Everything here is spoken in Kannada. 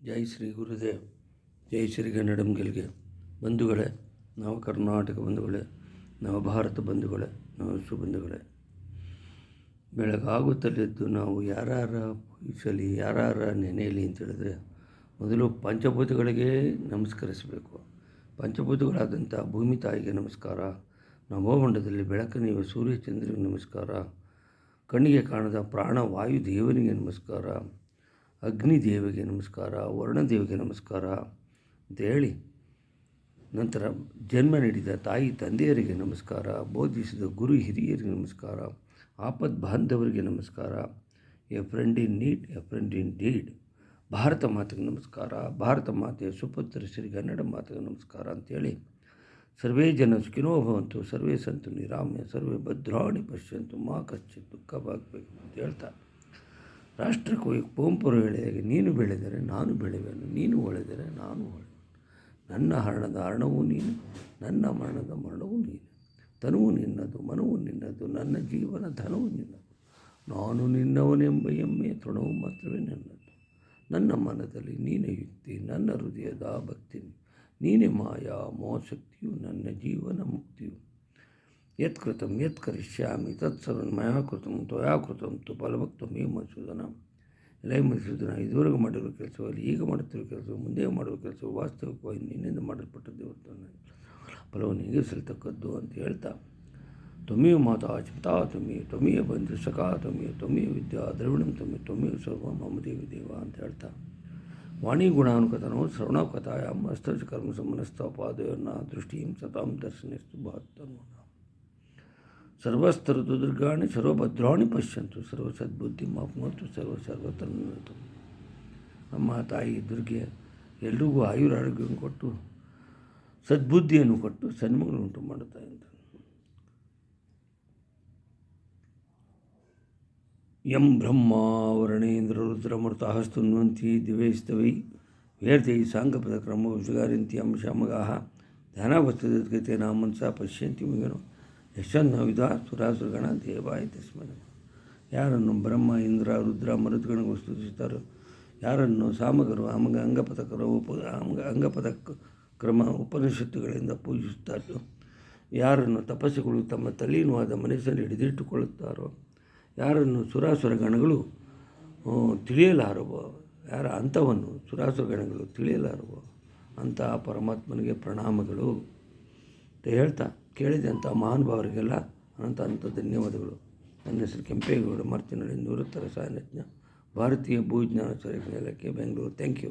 ಜೈ ಶ್ರೀ ಗುರುದೇವ್, ಜೈ ಶ್ರೀ ಕನ್ನಡಂ ಗೆಲ್ಗೆ. ಬಂಧುಗಳೇ, ನಾವು ಕರ್ನಾಟಕ ಬಂಧುಗಳೇ, ನಾವು ಭಾರತ ಬಂಧುಗಳೇ, ನಾವು ಸುಬಂಧುಗಳೇ, ಬೆಳಗಾಗುತ್ತಲಿದ್ದು ನಾವು ಯಾರ ಪೂಜಿಸಲಿ, ಯಾರ ನೆನೆಯಲಿ ಅಂತ ಹೇಳಿದ್ರೆ ಮೊದಲು ಪಂಚಭೂತಗಳಿಗೆ ನಮಸ್ಕರಿಸಬೇಕು. ಪಂಚಭೂತಗಳಾದಂಥ ಭೂಮಿ ತಾಯಿಗೆ ನಮಸ್ಕಾರ, ನವಮಂಡಲದಲ್ಲಿ ಬೆಳಕನೆಯುವ ಸೂರ್ಯ ಚಂದ್ರನಿಗೆ ನಮಸ್ಕಾರ, ಕಣ್ಣಿಗೆ ಕಾಣದ ಪ್ರಾಣ ವಾಯು ದೇವನಿಗೆ ನಮಸ್ಕಾರ, ಅಗ್ನಿದೇವಿಗೆ ನಮಸ್ಕಾರ, ವರ್ಣದೇವಿಗೆ ನಮಸ್ಕಾರ ಅಂತ ಹೇಳಿ ನಂತರ ಜನ್ಮ ನೀಡಿದ ತಾಯಿ ತಂದೆಯರಿಗೆ ನಮಸ್ಕಾರ, ಬೋಧಿಸಿದ ಗುರು ಹಿರಿಯರಿಗೆ ನಮಸ್ಕಾರ, ಆಪದ್ ಬಾಂಧವರಿಗೆ ನಮಸ್ಕಾರ, A friend in need, A friend in deed, Bharat ಮಾತೆಗೆ ನಮಸ್ಕಾರ, ಭಾರತ ಮಾತೆಯ ಸುಪುತ್ರ ಶ್ರೀ ಕನ್ನಡ ಮಾತೆಗೆ ನಮಸ್ಕಾರ ಅಂಥೇಳಿ ಸರ್ವೇ ಜನ ಸುಖಿನೋ ಭವಂತು, ಸರ್ವೇ ಸಂತು ನಿರಾಮ್ಯ, ಸರ್ವೇ ಭದ್ರಾಣಿ ಪಶ್ಯಂತು, ಮಾ ಕಶ್ಚಿತ್ ದುಃಖ ಭಾಗಬೇಕು ಅಂತ ಹೇಳ್ತಾ ರಾಷ್ಟ್ರಕವಿ ಕುವೆಂಪುರು ಹೇಳಿದಾಗ ನೀನು ಬೆಳೆದರೆ ನಾನು ಬೆಳೆಯುವೆನು, ನೀನು ಹೊಳೆದರೆ ನಾನು ಹೊಳೆಯುವೆನು, ನನ್ನ ಹರಣದ ಹರಣವೂ ನೀನು, ನನ್ನ ಮರಣದ ಮರಣವೂ ನೀನು, ತನುವು ನಿನ್ನದು, ಮನವು ನಿನ್ನದು, ನನ್ನ ಜೀವನ ಧನವು ನಿನ್ನದು, ನಾನು ನಿನ್ನವನೆಂಬ ಹೆಮ್ಮೆ ತೃಣವು ಮಾತ್ರವೇ ನನ್ನದು, ನನ್ನ ಮನದಲ್ಲಿ ನೀನೇ ಯುಕ್ತಿ, ನನ್ನ ಹೃದಯದ ಭಕ್ತಿ, ನೀನೇ ಮಾಯಾ ಮೋಹಶಕ್ತಿಯು, ನನ್ನ ಜೀವನ ಮುಕ್ತಿಯು, ಯತ್ಕೃತಂ ಯತ್ ಕರಿಷ್ಯಾಮಿ ತತ್ಸರ್ವಂ ಮಯಾ ಕೃತಂ ತ್ವಯಾ ಕೃತಂ ತು ಫಲಭಕ್ತ ಮೇ ಮಧುಸೂದನ. ಎಲೈ ಮಧುಸೂದನ, ಇದುವರೆಗೂ ಮಾಡಿರುವ ಕೆಲಸದಲ್ಲಿ ಈಗ ಮಾಡುತ್ತಿರುವ ಕೆಲಸವು ಮುಂದೆ ಮಾಡುವ ಕೆಲಸವು ವಾಸ್ತವಿಕವಾಗಿ ನಿನ್ನಿಂದ ಮಾಡಲ್ಪಟ್ಟದ್ದು ಹೊರತು ಫಲವನ್ನು ಹೀಗೆ ಸಲ್ತಕ್ಕದ್ದು ಅಂತ ಹೇಳ್ತಾ ತ್ವಮೇವ ಮಾತಾ ಚಿಂತಾ ತ್ವಮೇವ ಬಂಧು ಸಖಾ ತ್ವಮೇವ ವಿದ್ಯಾ ದ್ರವಿಣಂ ತ್ವಮೇವ ಸರ್ವ ಮಮ ದೇವಿ ದೇವ ಅಂತ ಹೇಳ್ತಾ ವಾಣಿ ಗುಣಾನುಕಥನೋ ಶ್ರವಣಕಥಾಯಾಂ ಅಸ್ತಚ ಕರ್ಮ ಸಮನಸ್ಥಪಾದಯೋರ್ನ ದೃಷ್ಟಿಂ ಸತಾಂ ದರ್ಶನಸ್ತು ಭಾತ್ತನು. ಸರ್ವಸ್ತರತು ದುರ್ಗಾಣಿ ಸರ್ವಭದ್ರಾಣಿ ಪಶ್ಯಂತು, ಸರ್ವಸದ್ಬುದ್ಧಿ ಮಾಪ್ನೋತು ಸರ್ವತನ್ನತು. ನಮ್ಮ ತಾಯಿ ದುರ್ಗೆ ಎಲ್ರಿಗೂ ಆಯುರಾರೋಗ್ಯವನ್ನು ಕೊಟ್ಟು ಸದ್ಬುದ್ಧಿಯನ್ನು ಕೊಟ್ಟು ಸನ್ಮಗಳನ್ನು ಉಂಟು ಮಾಡುತ್ತಾ ಅಂತ. ಯಂ ಬ್ರಹ್ಮ ವರ್ಣೇಂದ್ರ ರುದ್ರಮೃತಃ ಸ್ತುನ್ವಂತಿ ದಿವೇಸ್ತವೈ ವೇರ್ತೈ ಸಾಂಗಪದ ಕ್ರಮ ವಿಷಗಾರಿಂತಿ ಯಂ ಶಾಮಗಾಹ ಧ್ಯಾನಾವಸ್ಥಿತಗತೆ ನಾಮನ್ಸ ಪಶ್ಯಂತಿ ಮುಗಿನೋ ಯಶಂವಿಧ ಸುರಾಸುರಗಣ ದೇವಾಯ ತಸ್ಮೈ. ಯಾರನ್ನು ಬ್ರಹ್ಮ ಇಂದ್ರ ರುದ್ರ ಮರುದ್ಗಣಗಳು ಸ್ತುತಿಸುತ್ತಾರೋ, ಯಾರನ್ನು ಸಾಮಗರು ಅಂಗಪದಕರು ಅಂಗಪದ ಕ್ರಮ ಉಪನಿಷತ್ತುಗಳಿಂದ ಪೂಜಿಸುತ್ತಾರೋ, ಯಾರನ್ನು ತಪಸ್ಸುಗಳು ತಮ್ಮ ತಲ್ಲೀನವಾದ ಮನಸ್ಸನ್ನು ಹಿಡಿದಿಟ್ಟುಕೊಳ್ಳುತ್ತಾರೋ, ಯಾರನ್ನು ಸುರಾಸುರಗಣಗಳು ತಿಳಿಯಲಾರವೋ, ಯಾರ ಅಂಥವನ್ನು ಸುರಾಸುರಗಣಗಳು ತಿಳಿಯಲಾರವೋ ಅಂಥ ಪರಮಾತ್ಮನಿಗೆ ಪ್ರಣಾಮಗಳು ಅಂತ ಹೇಳ್ತಾ ಕೇಳಿದಂಥ ಮಹಾನುಭಾವರಿಗೆಲ್ಲ ಅನಂತ ಧನ್ಯವಾದಗಳು. ನನ್ನ ಹೆಸರು ಕೆಂಪೇಗೌಡ, ಮಾರ್ತಿನಳ್ಳಿ, ನಿವೃತ್ತ ರಸಾಯನಜ್ಞ, ಭಾರತೀಯ ಭೂವಿಜ್ಞಾನ ಸಂಶೋಧನಾ ಇಲಾಖೆ, ಬೆಂಗಳೂರು. Thank you.